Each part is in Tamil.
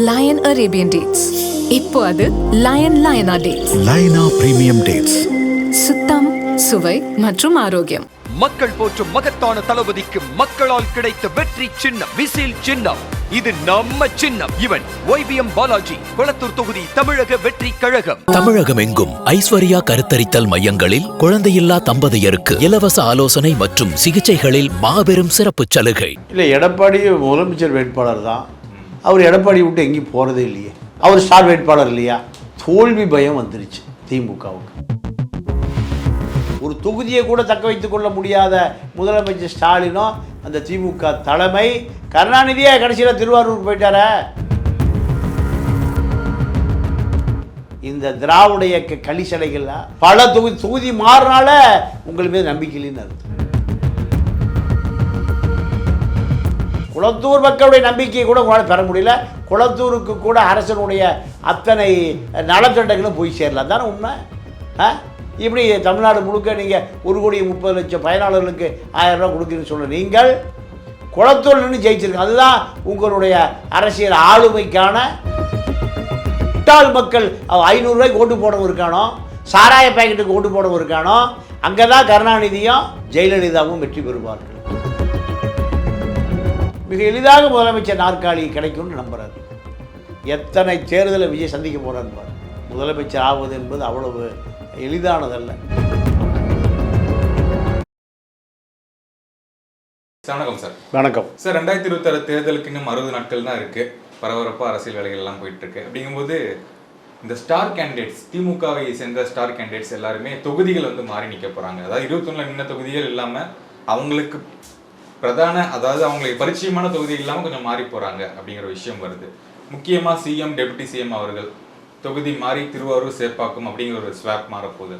Line Arabian dates. இப்போ அது லயனா டேட்ஸ். லயனா பிரீமியம் டேட்ஸ். சுத்தம், சுவை மற்றும் ஆரோக்கியம். மக்கள் போற்றும் மகத்தான தளபதிக்கு மக்களால் கிடைத்த வெற்றி சின்னம் விசில் சின்னம். இது நம்ம சின்னம். இவன் YBM பாலாஜி, கொளத்தூர் தொகுதி, தமிழக வெற்றி கழகம். தமிழகம் எங்கும் ஐஸ்வர்யா கருத்தரித்தல் மையங்களில் குழந்தையில்லா தம்பதியருக்கு இலவச ஆலோசனை மற்றும் சிகிச்சைகளில் மாபெரும் சிறப்பு சலுகை. இல்லை, எடப்பாடி முதலமைச்சர் வேட்பாளர் தான். அவர் எடப்பாடி விட்டு எங்கேயும் போகிறதே இல்லையே. அவர் ஸ்டார் வேட்பாளர் இல்லையா? தோல்வி பயம் வந்துருச்சு திமுகவுக்கு. ஒரு தொகுதியை கூட தக்க வைத்துக் கொள்ள முடியாத முதலமைச்சர் ஸ்டாலினும் அந்த திமுக தலைமை கருணாநிதியே கடைசியில் திருவாரூருக்கு போயிட்டார. இந்த திராவிட இயக்க களிசடைகள் பல தொகுதி மாறினால உங்கள் மீது நம்பிக்கை இல்லைன்னு அர்த்தம். குளத்தூர் மக்களுடைய நம்பிக்கையை கூட உங்களால் பெற முடியல. குளத்தூருக்கு கூட அரசனுடைய அத்தனை நலத்திட்டங்களும் போய் சேரலாம் தானே உண்மை. இப்படி தமிழ்நாடு முழுக்க நீங்கள் 1,30,00,000 பயனாளர்களுக்கு 1000 ரூபா கொடுக்குறீங்கன்னு சொல்ல நீங்கள் குளத்தூர் நின்று ஜெயிச்சிருக்க. அதுதான் உங்களுடைய அரசியல் ஆளுமைக்கான. முட்டாள் மக்கள் 500 ரூபாய்க்கு ஓட்டு போடவும் இருக்கானோ, சாராய பாக்கெட்டுக்கு ஓட்டு போடவும் இருக்கானோ, அங்கே தான் கருணாநிதியும் ஜெயலலிதாவும் வெற்றி பெறுவார்கள். மிக எளிதாக முதலமைச்சர் நாற்காலி கிடைக்கும்னு நம்புறாரு. எத்தனை தேர்தலை விஜய் சந்திக்க போறார். முதலமைச்சர் ஆவது என்பது அவ்வளவு எளிதானதல்ல. வணக்கம் சார். வணக்கம் சார். 2026 தேர்தலுக்கு இன்னும் 60 நாட்கள் தான் இருக்கு. பரபரப்பாக அரசியல் வேலைகள் எல்லாம் போயிட்டு இருக்கு. அப்படிங்கும்போது இந்த ஸ்டார் கேண்டிடேட்ஸ், திமுகவை சேர்ந்த ஸ்டார் கேண்டிடேட்ஸ் எல்லாருமே தொகுதிகள் மாறி நிற்க போறாங்க. அதாவது 21 நின்ன தொகுதிகள் இல்லாம அவங்களுக்கு பிரதான, அதாவது அவங்களுக்கு பரிச்சயமான தொகுதிகள் இல்லாமல் கொஞ்சம் மாறி போறாங்க அப்படிங்கிற விஷயம் வருது. முக்கியமா சிஎம், டெபுட்டி சிஎம் அவர்கள் தொகுதி மாறி திருவாரூர், சேப்பாக்கம் அப்படிங்கிற ஒரு ஸ்வாப் மாறப்போகுது.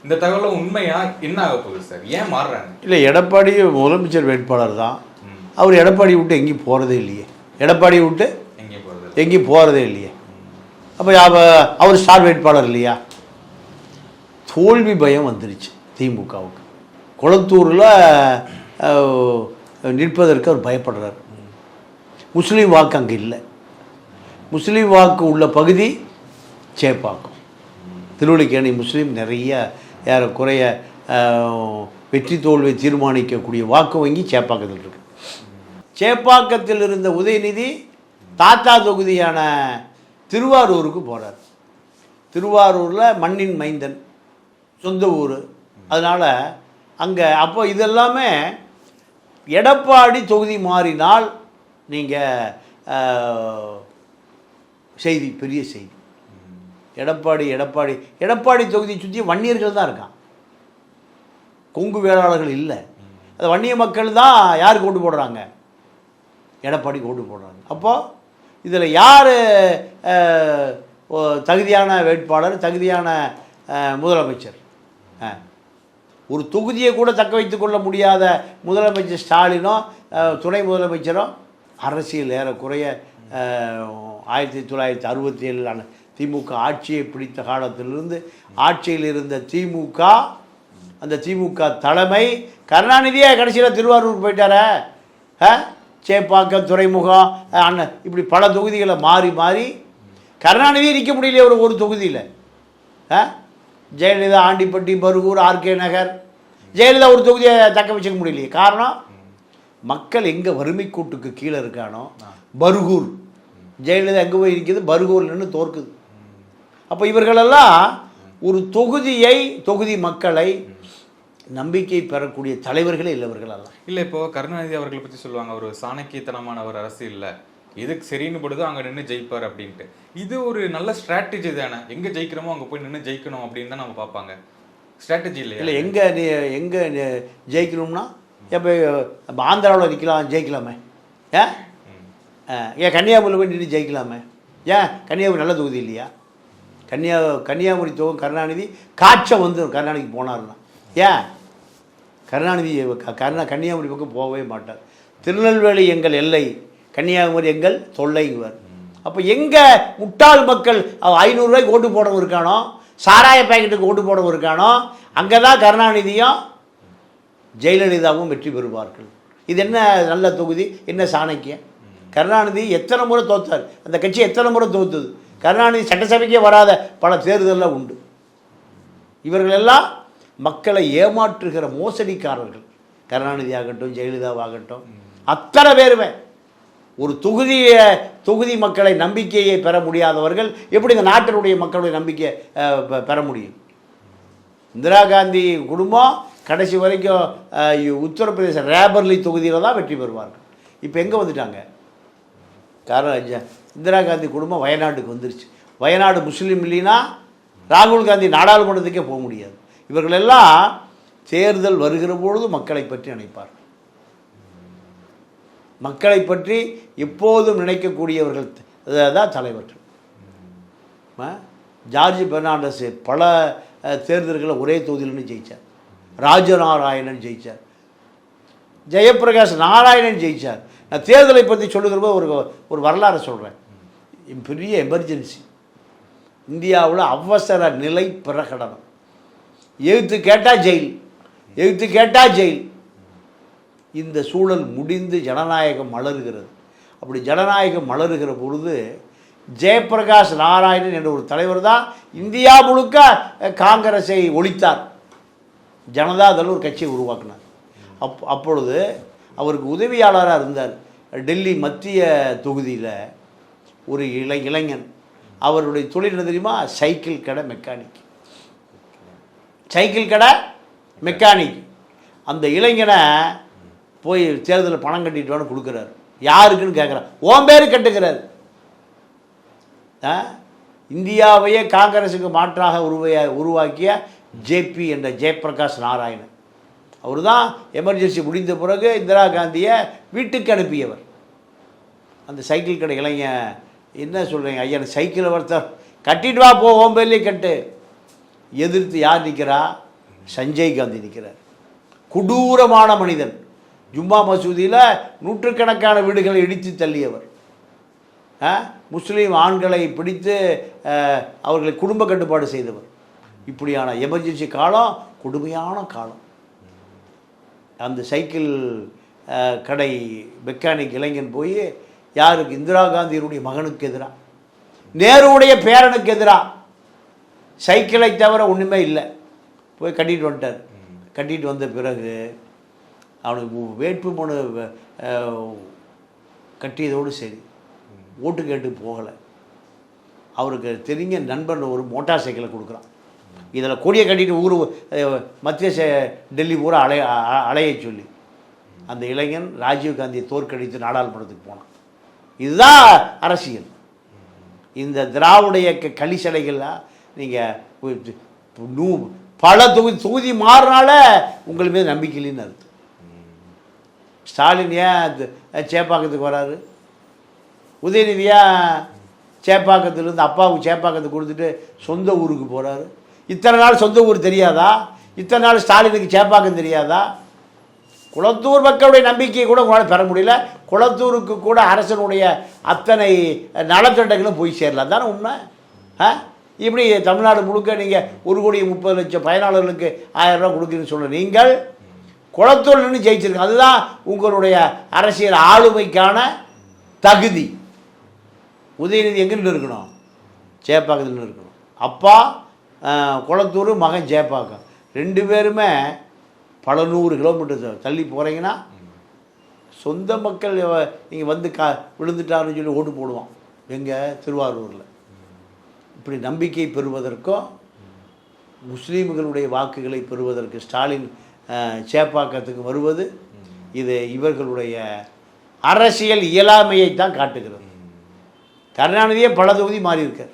இந்த தகவல் உண்மையா? என்ன ஆக போகுது சார்? ஏன் மாறுறாங்க? இல்லை, எடப்பாடி முதலமைச்சர் வேட்பாளர் தான். அவர் எடப்பாடி விட்டு எங்கேயும் போகிறதே இல்லையே. எடப்பாடி விட்டு எங்கேயும் போகிறதே இல்லையே. அப்போ அவர் ஸ்டார் வேட்பாளர் இல்லையா? தோல்வி பயம் வந்துருச்சு திமுகவுக்கு. குளத்தூரில் நிற்பதற்கு அவர் பயப்படுறார். முஸ்லீம் வாக்கு அங்கே இல்லை. முஸ்லீம் வாக்கு உள்ள பகுதி சேப்பாக்கம், திருவல்லிக்கேணி. முஸ்லீம் நிறைய ஏறக்குறைய வெற்றி தோல்வியை தீர்மானிக்கக்கூடிய வாக்கு வங்கி சேப்பாக்கத்தில் இருக்கு. சேப்பாக்கத்தில் இருந்த உதயநிதி தாத்தா தொகுதியான திருவாரூருக்கு போகிறார். திருவாரூரில் மண்ணின் மைந்தன், சொந்த ஊர். அதனால் அங்கே அப்போ இதெல்லாமே எடப்பாடி தொகுதி மாறினால் நீங்கள் செய்தி, பெரிய செய்தி. எடப்பாடி தொகுதியை சுற்றி வன்னியர்கள் தான் இருக்கான், கொங்கு வேளாளர்கள் இல்லை. அது வன்னிய மக்கள் தான் யாருக்கு ஓட்டு போடுறாங்க? எடப்பாடிக்கு ஓட்டு போடுறாங்க. அப்போது இதில் யார் தகுதியான வேட்பாளர், தகுதியான முதலமைச்சர்? ஒரு தொகுதியை கூட தக்க வைத்துக் கொள்ள முடியாத முதலமைச்சர் ஸ்டாலினோ துணை முதலமைச்சரும் அரசியல் ஏறக்குறைய 1967 திமுக ஆட்சியை பிடித்த காலத்திலிருந்து ஆட்சியில் இருந்த திமுக, அந்த திமுக தலைமை கருணாநிதியே கடைசியில் திருவாரூருக்கு போயிட்டார. சேப்பாக்கம், துறைமுகம், அண்ணன், இப்படி பல தொகுதிகளை மாறி மாறி கருணாநிதியே நிற்க முடியலையே ஒரு தொகுதியில். ஜெயலலிதா ஆண்டிப்பட்டி, பருகூர், RK நகர். ஜெயலலிதா ஒரு தொகுதியை தக்க வச்சுக்க முடியலையே. காரணம், மக்கள் எங்கே வறுமை கூட்டுக்கு கீழே இருக்கானோ பருகூர், ஜெயலலிதா எங்கே போய் இருக்குது? பருகூர் நின்று தோற்குது. அப்போ இவர்களெல்லாம் ஒரு தொகுதி மக்களை நம்பிக்கை பெறக்கூடிய தலைவர்களே இல்லை இவர்களெல்லாம். இல்லை, இப்போது கருணாநிதி அவர்களை பற்றி சொல்லுவாங்க, ஒரு சாணக்கியத்தனமான ஒரு அரசியல், எதுக்கு சரின்னு போடுதோ அங்கே நின்று ஜெயிப்பார் அப்படின்ட்டு. இது ஒரு நல்ல ஸ்ட்ராட்டஜி தானே. எங்கே ஜெயிக்கிறோமோ அங்கே போய் நின்று ஜெயிக்கணும் அப்படின்னு தான் நம்ம பார்ப்பாங்க. ஸ்ட்ராட்டஜி இல்லை. இல்லை, எங்கே ஜெயிக்கணும்னா எப்போ ஆந்திராவில் நிற்கலாம், ஜெயிக்கலாமே. ஏன் கன்னியாகுமரியில் போய் நின்று ஜெயிக்கலாமே? ஏன் கன்னியாகுமரி நல்ல தொகுதி இல்லையா? கன்னியாகுமரி தொகுதி கருணாநிதி காட்சம் கருணாநிதிக்கு போனார்னா ஏன் கருணாநிதி கன்னியாகுமரி பக்கம் போகவே மாட்டார். திருநெல்வேலி எங்கள் எல்லை, கன்னியாகுமரி எங்கள் தொல்லைங்குவார். அப்போ எங்கே முட்டாள் மக்கள் 500 ரூபாய்க்கு ஓட்டு போடவும் இருக்கானோ, சாராய பாக்கெட்டுக்கு ஓட்டு போடவும் இருக்கானோ, அங்கே தான் கருணாநிதியும் ஜெயலலிதாவும் வெற்றி பெறுவார்கள். இது என்ன நல்ல தொகுதி, என்ன சாணக்கியம்? கருணாநிதி எத்தனை முறை தோற்றார், அந்த கட்சி எத்தனை முறை தோற்றுது. கருணாநிதி சட்டசபைக்கே வராத பல தேர்தலில் உண்டு. இவர்களெல்லாம் மக்களை ஏமாற்றுகிற மோசடிக்காரர்கள். கருணாநிதி ஆகட்டும், ஜெயலலிதாவாகட்டும், அத்தனை பேருமே ஒரு தொகுதி மக்களை நம்பிக்கையை பெற முடியாதவர்கள் எப்படி இந்த நாட்டினுடைய மக்களுடைய நம்பிக்கையை பெற முடியும்? இந்திரா காந்தி குடும்பம் கடைசி வரைக்கும் உத்தரப்பிரதேச ரேபர்லி தொகுதியில் தான் வெற்றி பெறுவார்கள். இப்போ எங்கே வந்துட்டாங்க? காரணம் இந்திரா காந்தி குடும்பம் வயநாட்டுக்கு வந்துருச்சு. வயநாடு முஸ்லீம் இல்லைன்னா ராகுல் காந்தி நாடாளுமன்றத்துக்கே போக முடியாது. இவர்களெல்லாம் தேர்தல் வருகிற பொழுது மக்களை பற்றி நினைப்பார்கள். மக்களை பற்றி எப்போதும் நினைக்கக்கூடியவர்கள் தான் தலைவர்கள். ஜார்ஜ் பெர்னாண்டஸ் பல தேர்தல்களை ஒரே தொகுதியில்னு ஜெயித்தார். ராஜநாராயணன் ஜெயித்தார். ஜெயபிரகாஷ் நாராயணன் ஜெயித்தார். நான் தேர்தலை பற்றி சொல்லுகிறப்ப ஒரு வரலாறு சொல்கிறேன். பெரிய எமர்ஜென்சி, இந்தியாவில் அவசர நிலை பிரகடனம். எழுத்து கேட்டால் ஜெயில், எழுத்து கேட்டால் ஜெயில். இந்த சூழல் முடிந்து ஜனநாயகம் மலருகிறது. அப்படி ஜனநாயகம் மலருகிற பொழுது ஜெயபிரகாஷ் நாராயணன் என்ற ஒரு தலைவர் தான் இந்தியா முழுக்க காங்கிரஸை ஒழித்தார். ஜனதாதள் ஒரு கட்சியை உருவாக்கினார். அப்பொழுது அவருக்கு உதவியாளராக இருந்தார். டெல்லி மத்திய தொகுதியில் ஒரு இளைஞன். அவருடைய தொழில் என்ன தெரியுமா? சைக்கிள் கடை மெக்கானிக். சைக்கிள் கடை மெக்கானிக். அந்த இளைஞனை போய் தேர்தலில் பணம் கட்டிட்டு கொடுக்குறாரு. யாருக்குன்னு கேட்குறாரு. ஓம் பேர் கட்டுக்கிறார். இந்தியாவையே காங்கிரஸுக்கு மாற்றாக உருவாக்கிய ஜேபி என்ற ஜெயபிரகாஷ் நாராயணன் அவர் தான் எமர்ஜென்சி முடிந்த பிறகு இந்திரா காந்தியை வீட்டுக்கு அனுப்பியவர். அந்த சைக்கிள் கடை இளைஞன் என்ன சொல்கிறீங்க ஐயா, சைக்கிளை ஒருத்தர் கட்டிட்டு வா போ, ஓம் பேர்லேயே கட்டு. எதிர்த்து யார் நிற்கிறா? சஞ்சய் காந்தி நிற்கிறார். கொடூரமான மனிதன். ஜும்மா மசூதியில் நூற்றுக்கணக்கான வீடுகளை இடித்து தள்ளியவர். முஸ்லீம் ஆண்களை பிடித்து அவர்களை குடும்ப கட்டுப்பாடு செய்தவர். இப்படியான எமர்ஜென்சி காலம் கொடுமையான காலம். அந்த சைக்கிள் கடை மெக்கானிக் இளைஞன் போய் யாருக்கு? இந்திரா காந்தியினுடைய மகனுக்கு எதிராக, நேருடைய பேரனுக்கு எதிராக. சைக்கிளை தவிர ஒன்றுமே இல்லை. போய் கட்டிட்டு வந்துட்டார். கட்டிட்டு வந்த பிறகு அவனுக்கு வேட்புமனு கட்டியதோடு சரி, ஓட்டு கேட்டு போகலை. அவருக்கு தெரிஞ்ச நண்பன் ஒரு மோட்டார் சைக்கிளை கொடுக்குறான். இதில் கொடியை கட்டிட்டு ஊர் மத்திய டெல்லி ஊரை அலைய சொல்லி அந்த இளைஞன் ராஜீவ் காந்தியை தோற்கடித்து நாடாளுமன்றத்துக்கு போனான். இதுதான் அரசியல். இந்த திராவிட இயக்க களிசடைகள்லாம் நீங்கள் பல தொகுதி மாறினால உங்கள் மீது நம்பிக்கை இல்லைன்னு அர்த்தம். ஸ்டாலின் ஏன் சேப்பாக்கத்துக்கு வராரு? உதயநிதியா சேப்பாக்கத்துலேருந்து அப்பாவுக்கு சேப்பாக்கத்துக்கு கொடுத்துட்டு சொந்த ஊருக்கு போகிறாரு. இத்தனை நாள் சொந்த ஊர் தெரியாதா? இத்தனை நாள் ஸ்டாலினுக்கு சேப்பாக்கம் தெரியாதா? குளத்தூர் மக்களுடைய நம்பிக்கையை கூட உங்களால் பெற முடியல. குளத்தூருக்கு கூட அரசனுடைய அத்தனை நலத்திட்டங்களும் போய் சேரலாம் தானே உண்மை. இப்படி தமிழ்நாடு முழுக்க நீங்கள் 1,30,00,000 பயனாளர்களுக்கு 1000 ரூபா கொடுக்குறீங்கன்னு சொல்ல நீங்கள் குளத்தூர் நின்று ஜெயிச்சிருக்கீங்க. அதுதான் உங்களுடைய அரசியல் ஆளுமைக்கான தகுதி. உதயநிதி எங்கே இருக்கணும்? சேப்பாக்கத்தில் இருக்கணும். அப்பா குளத்தூர், மகன் சேப்பாக்கம், 2 பேருமே பல 100 கிலோமீட்டர் தள்ளி போகிறீங்கன்னா சொந்த மக்கள் நீங்கள் வந்து விழுந்துட்டாருன்னு சொல்லி ஓட்டு போடுவான். எங்கே? திருவாரூரில். இப்படி நம்பிக்கை பெறுவதற்கும் முஸ்லீம்களுடைய வாக்குகளை பெறுவதற்கு ஸ்டாலின் சேப்பாக்கத்துக்கு வருவது இது இவர்களுடைய அரசியல் இயலாமையை தான் காட்டுகிறது. கருணாநிதியே பல தொகுதி மாறி இருக்கார்.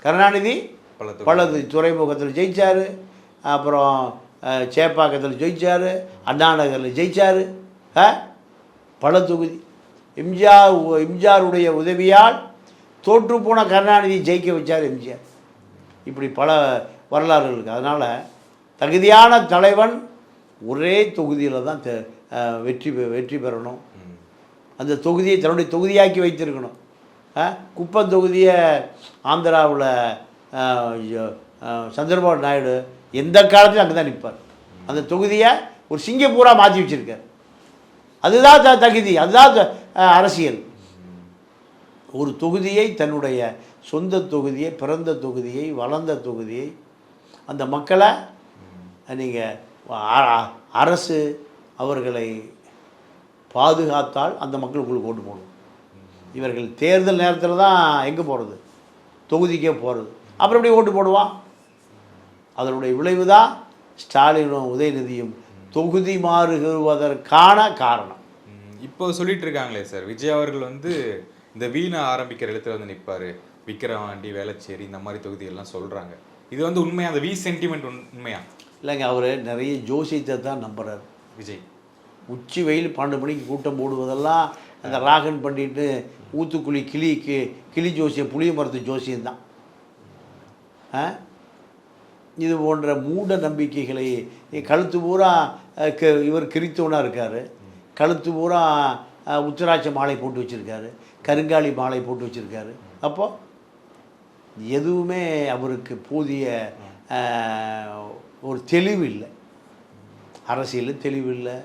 கருணாநிதி பல துறைமுகத்தில் ஜெயித்தார், அப்புறம் சேப்பாக்கத்தில் ஜெயித்தார், அண்ணா நகரில் ஜெயித்தார், பல தொகுதி. எம்ஜிஆருடைய உதவியால் தோற்றுப்போன கருணாநிதி ஜெயிக்க வச்சார் எம்ஜிஆர். இப்படி பல வரலாறுகள் இருக்குது. அதனால் தகுதியான தலைவன் ஒரே தொகுதியில் தான் வெற்றி பெறணும். அந்த தொகுதியை தன்னுடைய தொகுதியாக்கி வைத்திருக்கணும். குப்பம் தொகுதியை ஆந்திராவில் சந்திரபாபு நாயுடு எந்த காலத்திலும் அங்கே தான் நிற்பார். அந்த தொகுதியை ஒரு சிங்கப்பூராக மாற்றி வச்சுருக்கார். அதுதான் தகுதி, அதுதான் அரசியல். ஒரு தொகுதியை, தன்னுடைய சொந்த தொகுதியை, பிறந்த தொகுதியை, வளர்ந்த தொகுதியை, அந்த மக்களை நீங்கள் அரசு அவர்களை பாதுகாத்தால் அந்த மக்களுக்குள்ள ஓட்டு போடும். இவர்கள் தேர்தல் நேரத்தில் தான் எங்கே போகிறது, தொகுதிக்கே போகிறது. அப்புறம் எப்படி ஓட்டு போடுவான்? அதனுடைய விளைவு தான் ஸ்டாலினும் உதயநிதியும் தொகுதி மாறுவதற்கான காரணம். இப்போ சொல்லிட்டு இருக்காங்களே சார், விஜய் அவர்கள் வந்து இந்த வீணை ஆரம்பிக்கிற இடத்துல வந்து நிற்பார், விக்கிரவாண்டி, வேளச்சேரி இந்த மாதிரி தொகுதிகள்லாம் சொல்கிறாங்க. இது வந்து உண்மையா, அந்த சென்டிமெண்ட் உண்மையா? இல்லைங்க, அவர் நிறைய ஜோசியத்தை தான் நம்புறார் விஜய். உச்சி வெயில் 12 மணிக்கு கூட்டம் போடுவதெல்லாம் அந்த ராகன் பண்ணிட்டு ஊத்துக்குழி கிளி ஜோசியம், புளிய மரத்து ஜோசியம்தான். இது போன்ற மூட நம்பிக்கைகளை கழுத்து பூரா இவர் கிறித்தவனாக இருக்கார், கழுத்து பூரா உத்தராட்ச மாலை போட்டு வச்சுருக்காரு, கருங்காலி மாலை போட்டு வச்சுருக்காரு. அப்போது எதுவுமே அவருக்கு போதிய ஒரு தெளிவு இல்லை, அரசியலில் தெளிவில்லை,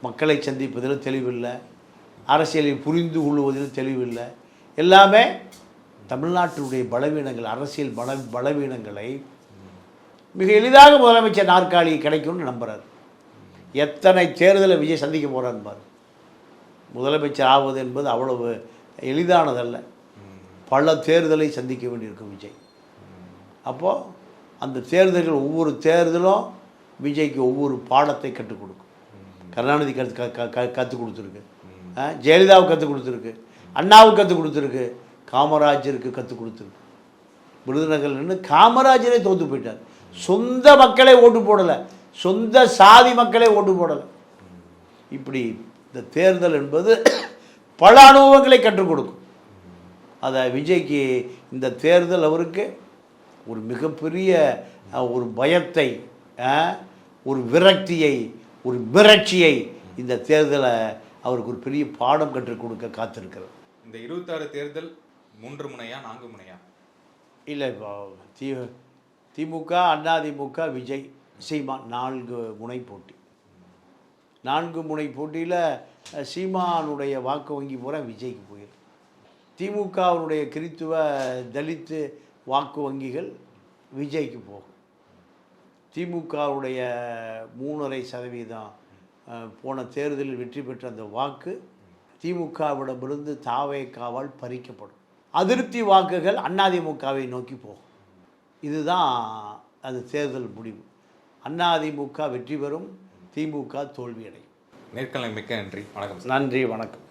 மக்களை சந்திப்பதில் தெளிவில்லை, அரசியலை புரிந்து கொள்வதில் தெளிவில்லை. எல்லாமே தமிழ்நாட்டினுடைய பலவீனங்கள், அரசியல் பலவீனங்களை மிக எளிதாக முதலமைச்சர் நாற்காலி கிடைக்கும்னு நம்புகிறார். எத்தனை தேர்தலை விஜய் சந்திக்க போகிறார் பார். முதலமைச்சர் ஆவது என்பது அவ்வளவு எளிதானதல்ல, பல தேர்தலை சந்திக்க வேண்டியிருக்கும் விஜய். அப்போது அந்த தேர்தல்கள், ஒவ்வொரு தேர்தலும் விஜய்க்கு ஒவ்வொரு பாடத்தை கற்றுக் கொடுக்கும். கருணாநிதி கற்றுக் கொடுத்துருக்கு, ஜெயலலிதாவுக்கு கற்றுக் கொடுத்துருக்கு, அண்ணாவுக்கு கற்றுக் கொடுத்துருக்கு, காமராஜருக்கு கற்றுக் கொடுத்துருக்கு. விருதுநகர் நின்று காமராஜரே தோற்று போயிட்டார். சொந்த மக்களை ஓட்டு போடலை, சொந்த சாதி மக்களை ஓட்டு போடலை. இப்படி இந்த தேர்தல் என்பது பல அனுபவங்களை கற்றுக் கொடுக்கும். அதை விஜய்க்கு இந்த தேர்தல் அவருக்கு ஒரு மிகப்பெரிய ஒரு பயத்தை, ஒரு விரக்தியை, ஒரு மிரட்சியை இந்த தேர்தலை அவருக்கு ஒரு பெரிய பாடம் கற்றுக் கொடுக்க காத்திருக்கிறது. இந்த 26 தேர்தல் 3 முனையா 4 முனையா? இல்லை, திமுக, அதிமுக, விஜய், சீமான் 4 முனை போட்டி. 4 முனை போட்டியில் சீமானுடைய வாக்கு வங்கி பூரா விஜய்க்கு போயிடும். திமுகவுடைய கிறித்துவ தலித்து வாக்கு வங்கிகள் விஜய்க்கு போகும். திமுகவுடைய 3.5% போன தேர்தலில் வெற்றி பெற்ற அந்த வாக்கு திமுகவிடமிருந்து தாவேக்காவால் பறிக்கப்படும். அதிருப்தி வாக்குகள் அதிமுகவை நோக்கி போகும். இதுதான் அது தேர்தல் முடிவு. அதிமுக வெற்றி பெறும், திமுக தோல்வியடையும். நேர்காணல் மிக்க நன்றி, வணக்கம். நன்றி, வணக்கம்.